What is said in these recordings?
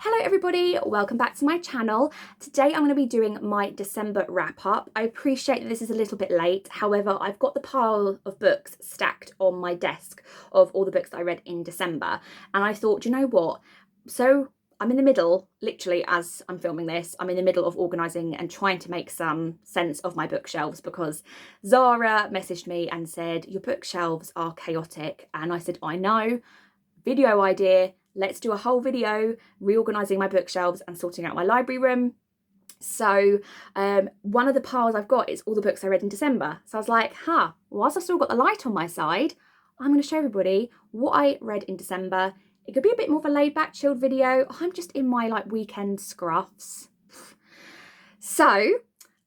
Hello everybody, welcome back to my channel. Today I'm going to be doing my December wrap up. I appreciate that this is a little bit late, however I've got the pile of books stacked on my desk of all the books that I read in December, and I thought, you know what, so I'm in the middle, literally as I'm filming this, I'm in the middle of organising and trying to make some sense of my bookshelves because Zara messaged me and said, your bookshelves are chaotic, and I said, I know, video idea. Let's do a whole video reorganising my bookshelves and sorting out my library room. So one of the piles I've got is all the books I read in December. So I was like, whilst I've still got the light on my side, I'm going to show everybody what I read in December. It could be a bit more of a laid back, chilled video. I'm just in my weekend scruffs. So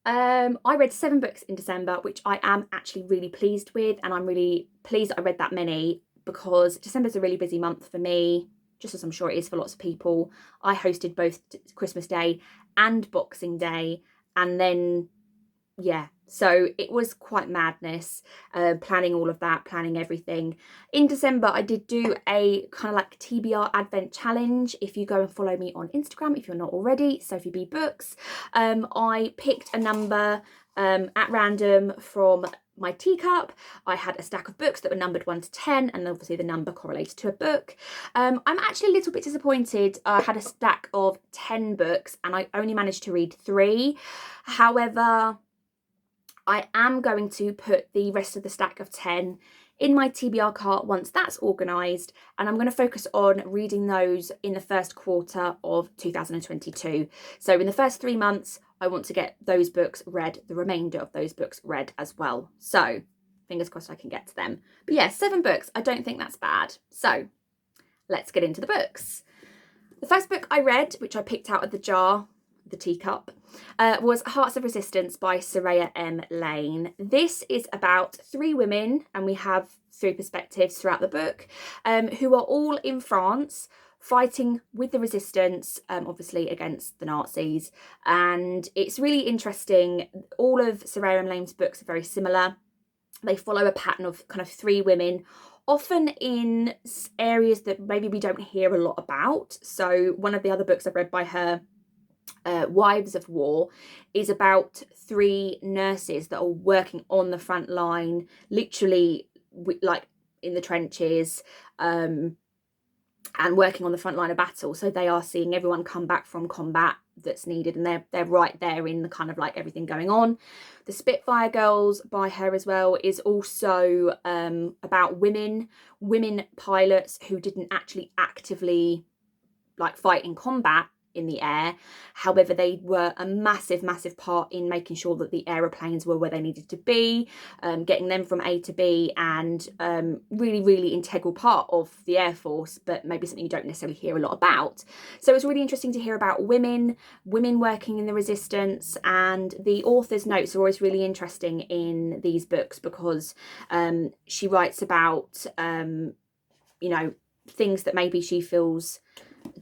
I read 7 books in December, which I am actually really pleased with. And I'm really pleased I read that many because December's a really busy month for me, just as I'm sure it is for lots of people. I hosted both Christmas Day and Boxing Day, and then, yeah, so it was quite madness, planning all of that, planning everything. In December, I did do a kind of TBR Advent Challenge. If you go and follow me on Instagram, if you're not already, Sophie B Books, I picked a number at random from my teacup. I had a stack of books that were numbered 1 to 10, and obviously the number correlated to a book. I'm actually a little bit disappointed. I had a stack of 10 books and I only managed to read 3. However, I am going to put the rest of the stack of 10 in my TBR cart once that's organised, and I'm going to focus on reading those in the first quarter of 2022. So in the first 3 months, I want to get those books read, the remainder of those books read as well. So fingers crossed I can get to them. But yeah, 7 books, I don't think that's bad. So let's get into the books. The first book I read, which I picked out of the jar, the teacup, was Hearts of Resistance by Soraya M. Lane. This is about 3 women, and we have 3 perspectives throughout the book, who are all in France fighting with the resistance, obviously against the Nazis. And it's really interesting. All of Soraya M. Lane's books are very similar. They follow a pattern of kind of 3 women, often in areas that maybe we don't hear a lot about. So one of the other books I've read by her, Wives of War, is about 3 nurses that are working on the front line, literally in the trenches, and working on the front line of battle. So they are seeing everyone come back from combat that's needed, and they're right there in the kind of everything going on. The Spitfire Girls by her as well is also about women pilots who didn't actually actively fight in combat in the air. However, they were a massive part in making sure that the aeroplanes were where they needed to be, getting them from A to B, and really integral part of the Air Force, but maybe something you don't necessarily hear a lot about. So it's really interesting to hear about women working in the resistance, and the author's notes are always really interesting in these books because she writes about things that maybe she feels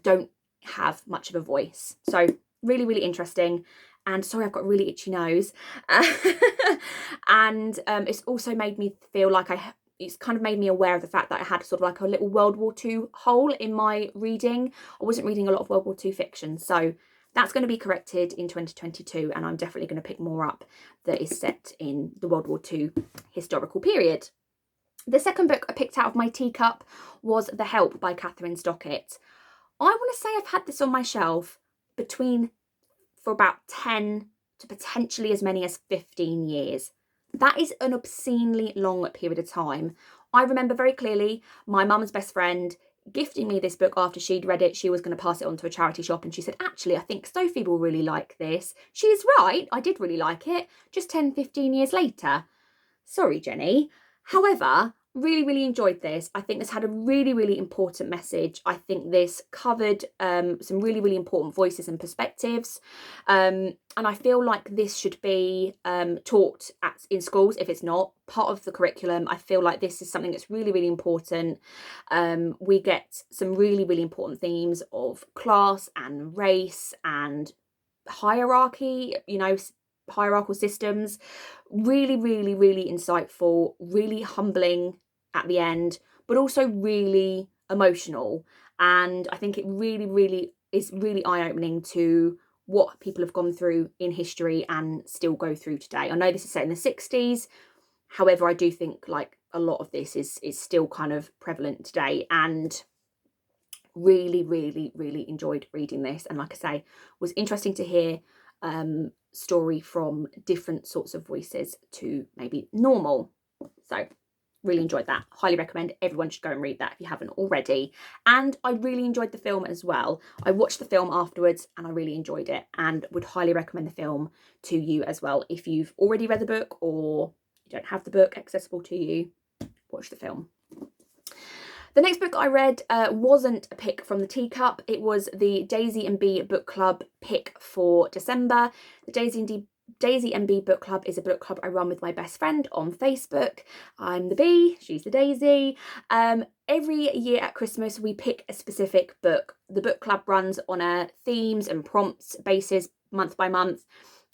don't have much of a voice. So really interesting. And sorry, I've got a really itchy nose. And it's also made me feel it's kind of made me aware of the fact that I had sort of a little World War II hole in my reading. I wasn't reading a lot of World War II fiction, so that's going to be corrected in 2022, and I'm definitely going to pick more up that is set in the World War II historical period. The second book I picked out of my teacup was The Help by Catherine Stockett. I want to say I've had this on my shelf for about 10 to potentially as many as 15 years. That is an obscenely long period of time. I remember very clearly my mum's best friend gifting me this book after she'd read it. She was going to pass it on to a charity shop, and she said, actually, I think Sophie will really like this. She's right, I did really like it, just 10-15 years later. Sorry, Jenny. However, really enjoyed this. I think this had a really important message. I think this covered some really important voices and perspectives, and I feel like this should be taught in schools. If it's not part of the curriculum, I feel like this is something that's really important. We get some really important themes of class and race and hierarchy, hierarchical systems. Really insightful, really humbling at the end, but also really emotional. And I think it really is really eye-opening to what people have gone through in history and still go through today. I know this is set in the 60s. However, I do think like a lot of this is still kind of prevalent today, and really, really, really enjoyed reading this. And like I say, was interesting to hear story from different sorts of voices to maybe normal. So really enjoyed that. Highly recommend everyone should go and read that if you haven't already. And I really enjoyed the film as well. I watched the film afterwards and I really enjoyed it, and would highly recommend the film to you as well. If you've already read the book or you don't have the book accessible to you, watch the film. The next book I read wasn't a pick from the teacup. It was the Daisy and Bee book club pick for December. The Daisy and Bee book club is a book club I run with my best friend on Facebook. I'm the bee, she's the daisy. Every year at Christmas we pick a specific book. The book club runs on a themes and prompts basis month by month,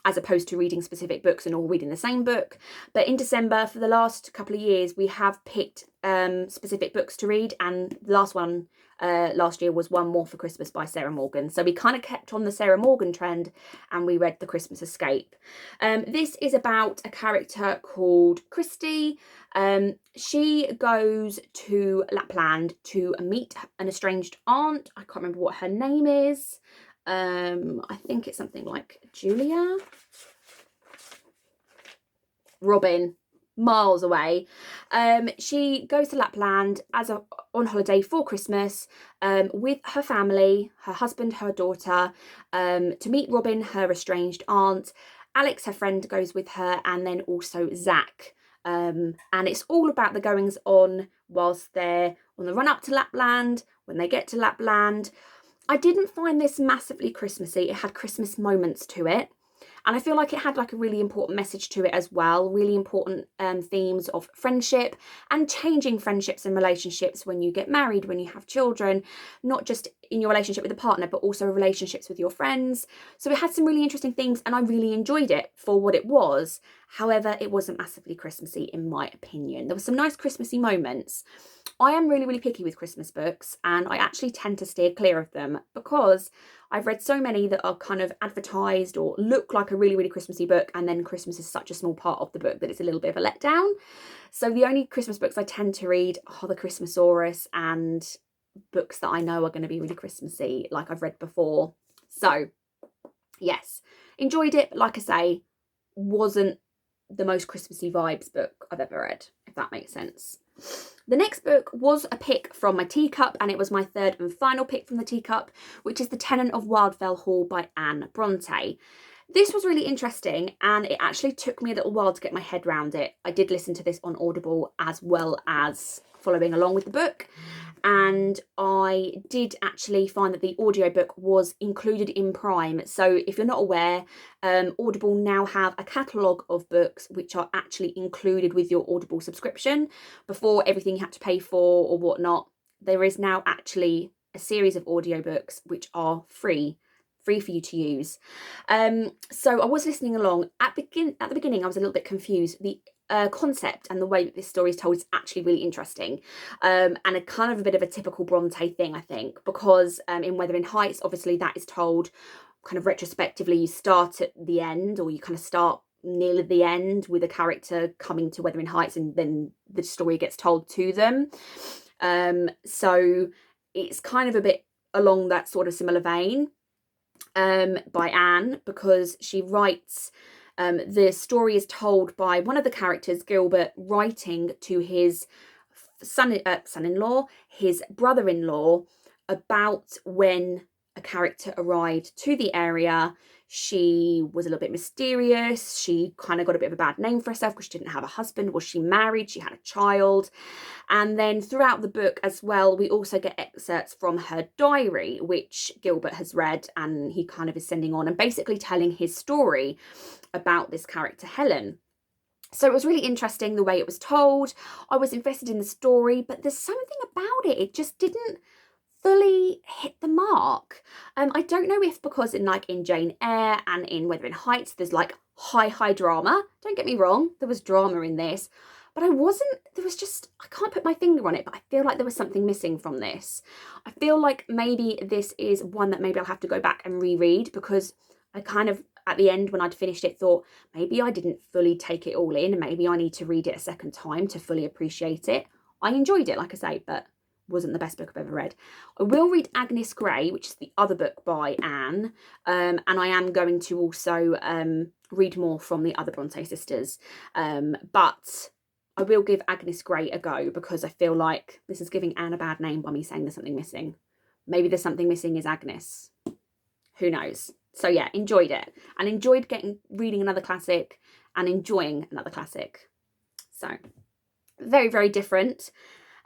as opposed to reading specific books and all reading the same book. But in December, for the last couple of years, we have picked specific books to read, and the last one last year was One More for Christmas by Sarah Morgan. So we kind of kept on the Sarah Morgan trend and we read The Christmas Escape. This is about a character called Christy. She goes to Lapland to meet an estranged aunt. I can't remember what her name is. I think it's something like Julia. Robin, miles away. She goes to Lapland on holiday for Christmas with her family, her husband, her daughter, to meet Robin, her estranged aunt. Alex, her friend, goes with her, and then also Zach. And it's all about the goings on whilst they're on the run up to Lapland, when they get to Lapland. I didn't find this massively Christmassy. It had Christmas moments to it. And I feel like it had like a really important message to it as well. Really important themes of friendship and changing friendships and relationships when you get married, when you have children, not just in your relationship with a partner, but also relationships with your friends. So it had some really interesting things and I really enjoyed it for what it was. However, it wasn't massively Christmassy in my opinion. There were some nice Christmassy moments. I am really, really picky with Christmas books, and I actually tend to steer clear of them because I've read so many that are kind of advertised or look like a really, really Christmassy book, and then Christmas is such a small part of the book that it's a little bit of a letdown. So the only Christmas books I tend to read are the Christmasaurus and books that I know are going to be really Christmassy, like I've read before. So yes, enjoyed it, but like I say, wasn't the most Christmassy vibes book I've ever read, if that makes sense. The next book was a pick from my teacup, and it was my third and final pick from the teacup, which is The Tenant of Wildfell Hall by Anne Bronte. This was really interesting, and it actually took me a little while to get my head around it. I did listen to this on Audible as well as following along with the book, and I did actually find that the audiobook was included in Prime. So if you're not aware, Audible now have a catalogue of books which are actually included with your Audible subscription. Before, everything you had to pay for or whatnot, there is now actually a series of audiobooks which are free for you to use. So I was listening along. At the beginning I was a little bit confused. The concept and the way that this story is told is actually really interesting, and a kind of a bit of a typical Bronte thing, I think, because in Wuthering Heights, obviously that is told kind of retrospectively. You start at the end, or you kind of start near the end with a character coming to Wuthering Heights, and then the story gets told to them. So it's kind of a bit along that sort of similar vein by Anne, because she writes the story is told by one of the characters, Gilbert, writing to his son-in-law, his brother-in-law, about when a character arrived to the area. She was a little bit mysterious. She kind of got a bit of a bad name for herself because she didn't have a husband. Was she married? She had a child. And then throughout the book as well, we also get excerpts from her diary, which Gilbert has read, and he kind of is sending on and basically telling his story about this character, Helen. So it was really interesting the way it was told. I was invested in the story, but there's something about it. It just didn't fully hit the mark. I don't know if because in Jane Eyre and in Wuthering Heights, there's like high drama. Don't get me wrong, there was drama in this, but there was just, I can't put my finger on it, but I feel like there was something missing from this. I feel like maybe this is one that maybe I'll have to go back and reread, because I kind of, at the end when I'd finished it, thought maybe I didn't fully take it all in. Maybe I need to read it a second time to fully appreciate it. I enjoyed it, like I say, but wasn't the best book I've ever read. I will read Agnes Grey, which is the other book by Anne, and I am going to also read more from the other Bronte sisters, but I will give Agnes Grey a go, because I feel like this is giving Anne a bad name by me saying there's something missing. Maybe there's something missing is Agnes. Who knows? So yeah, enjoyed it, and enjoyed reading another classic and enjoying another classic. So very, very different.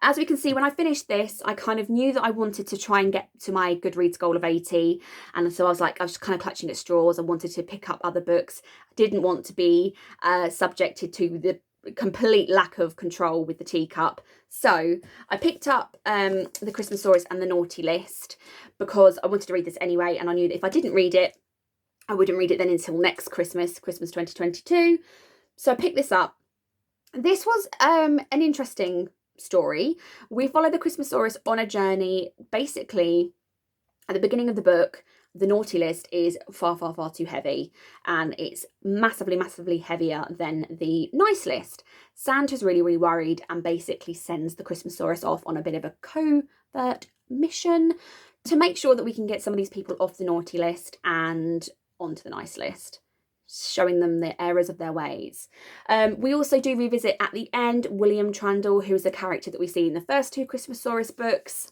As we can see, when I finished this, I kind of knew that I wanted to try and get to my Goodreads goal of 80. And so I was kind of clutching at straws. I wanted to pick up other books. I didn't want to be subjected to the complete lack of control with the teacup. So I picked up The Christmas Stories and The Naughty List, because I wanted to read this anyway. And I knew that if I didn't read it, I wouldn't read it then until next Christmas 2022. So I picked this up. This was an interesting story. We follow the Christmas Christmasaurus on a journey. Basically, at the beginning of the book, the Naughty List is far, far, far too heavy, and it's massively, massively heavier than the Nice List. Santa's really, really worried and basically sends the Christmas Christmasaurus off on a bit of a covert mission to make sure that we can get some of these people off the Naughty List and onto the Nice List, showing them the errors of their ways. We also do revisit at the end William Trundle, who is a character that we see in the first two Christmasaurus books.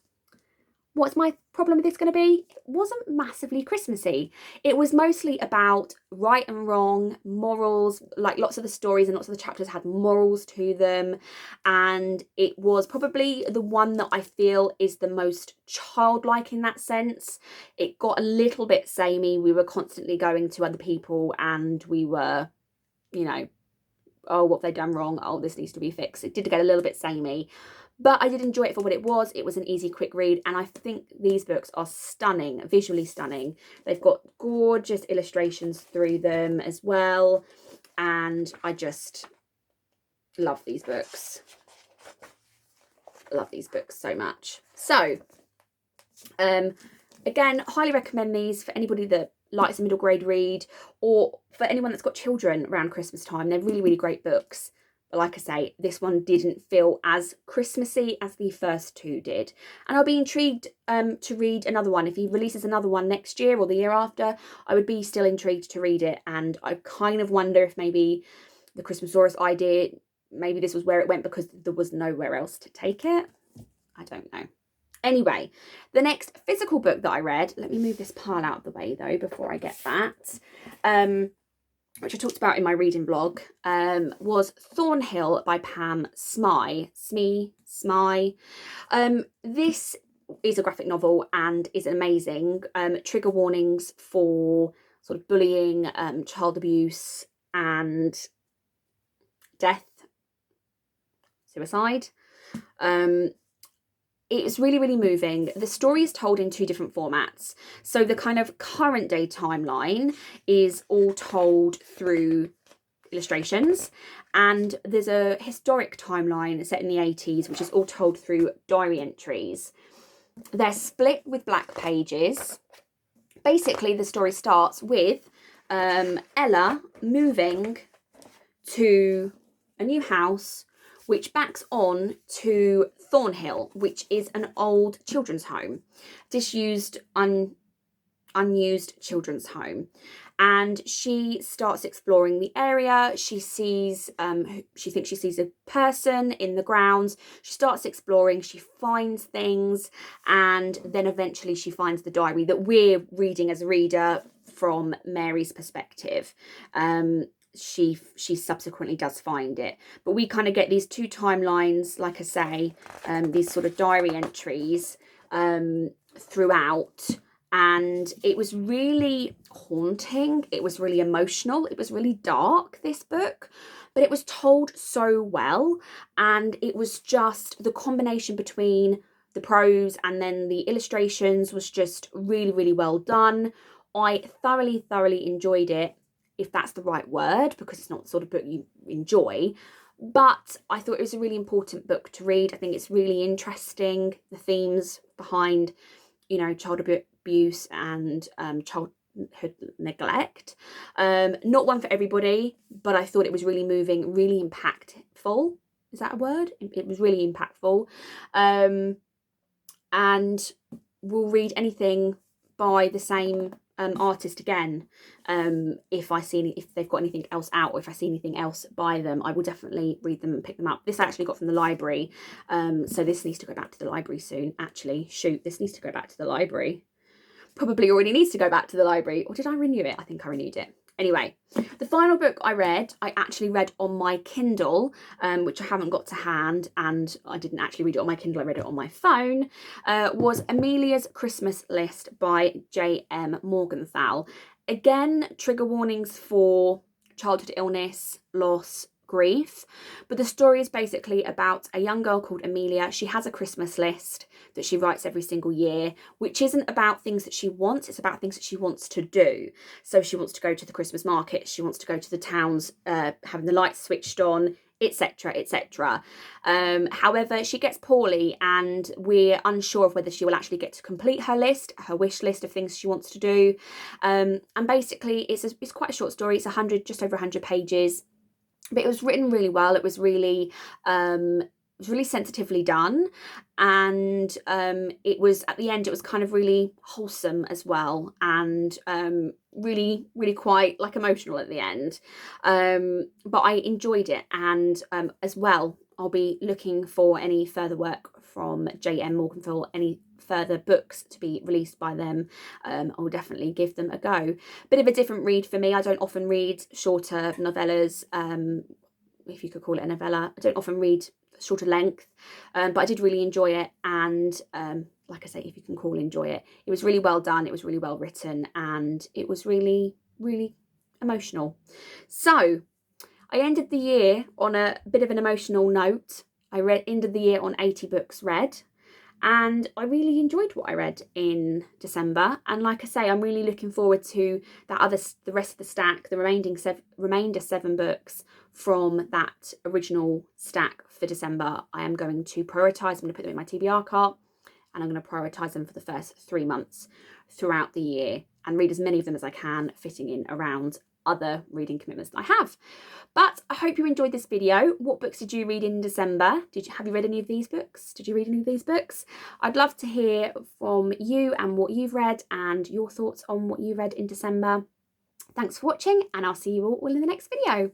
What's my problem with this going to be? It wasn't massively Christmassy. It was mostly about right and wrong, morals, like lots of the stories and lots of the chapters had morals to them. And it was probably the one that I feel is the most childlike in that sense. It got a little bit samey. We were constantly going to other people and we were, you know, oh, what have they done wrong? Oh, this needs to be fixed. It did get a little bit samey. But I did enjoy it for what it was. It was an easy, quick read. And I think these books are stunning, visually stunning. They've got gorgeous illustrations through them as well. And I just love these books. Love these books so much. So, again, highly recommend these for anybody that likes a middle grade read, or for anyone that's got children around Christmas time. They're really, really great books. Like I say, this one didn't feel as Christmassy as the first two did. And I'll be intrigued to read another one. If he releases another one next year or the year after, I would be still intrigued to read it. And I kind of wonder if maybe the Christmasaurus idea, maybe this was where it went because there was nowhere else to take it. I don't know. Anyway, the next physical book that I read, let me move this pile out of the way though before I get that, which I talked about in my reading blog, was Thornhill by Pam Smye. This is a graphic novel and is amazing. Trigger warnings for sort of bullying, child abuse and death, suicide. It's really, really moving. The story is told in two different formats. So the kind of current day timeline is all told through illustrations. And there's a historic timeline set in the 80s, which is all told through diary entries. They're split with black pages. Basically, the story starts with Ella moving to a new house, which backs on to Thornhill, which is an old children's home, disused, unused children's home. And she starts exploring the area. She sees, she thinks she sees a person in the grounds. She starts exploring, she finds things, and then eventually she finds the diary that we're reading as a reader from Mary's perspective. She subsequently does find it, but we kind of get these two timelines, like I say, these sort of diary entries throughout, and it was really haunting. It was really emotional. It was really dark, this book, but it was told so well, and it was just the combination between the prose and then the illustrations was just really, really well done. I thoroughly enjoyed it, if that's the right word, because it's not the sort of book you enjoy, but I thought it was a really important book to read. I think it's really interesting, the themes behind, you know, child abuse and childhood neglect. Not one for everybody, but I thought it was really moving, really impactful. Is that a word? It was really impactful. And we'll read anything by the same artist again. If they've got anything else out, or if I see anything else by them, I will definitely read them and pick them up. This I actually got from the library, so this needs to go back to the library soon. Actually, shoot, this needs to go back to the library. Probably already needs to go back to the library. Or did I renew it? I think I renewed it. Anyway, the final book I actually read on my Kindle, which I haven't got to hand, and I didn't actually read it on my Kindle, I read it on my phone, was Amelia's Christmas List by J.M. Morgenthau. Again, trigger warnings for childhood illness, loss, grief, but the story is basically about a young girl called Amelia. She has a Christmas list that she writes every single year, which isn't about things that she wants, it's about things that she wants to do. So she wants to go to the Christmas market, she wants to go to the towns, having the lights switched on, etc, etc. However, she gets poorly and we're unsure of whether she will actually get to complete her list, her wish list of things she wants to do. And basically it's quite a short story. It's just over 100 pages. But it was written really well. It was really sensitively done, and it was, at the end, it was kind of really wholesome as well, and really quite like emotional at the end. But I enjoyed it, and as well, I'll be looking for any further work from J.M. Morgenthau, any further books to be released by them. I'll definitely give them a go. Bit of a different read for me. I don't often read shorter novellas, if you could call it a novella. I don't often read shorter length, but I did really enjoy it, and like I say, if you can enjoy it, it was really well done, it was really well written, and it was really emotional. So I ended the year on a bit of an emotional note. I ended the year on 80 books read, and I really enjoyed what I read in December. And like I say, I'm really looking forward to the rest of the stack, the remainder 7 books from that original stack for December. I am going to prioritise. I'm going to put them in my TBR cart, and I'm going to prioritise them for the first 3 months throughout the year and read as many of them as I can, fitting in around other reading commitments that I have. But I hope you enjoyed this video. What books did you read in December? Have you read any of these books? Did you read any of these books? I'd love to hear from you and what you've read and your thoughts on what you read in December. Thanks for watching, and I'll see you all in the next video.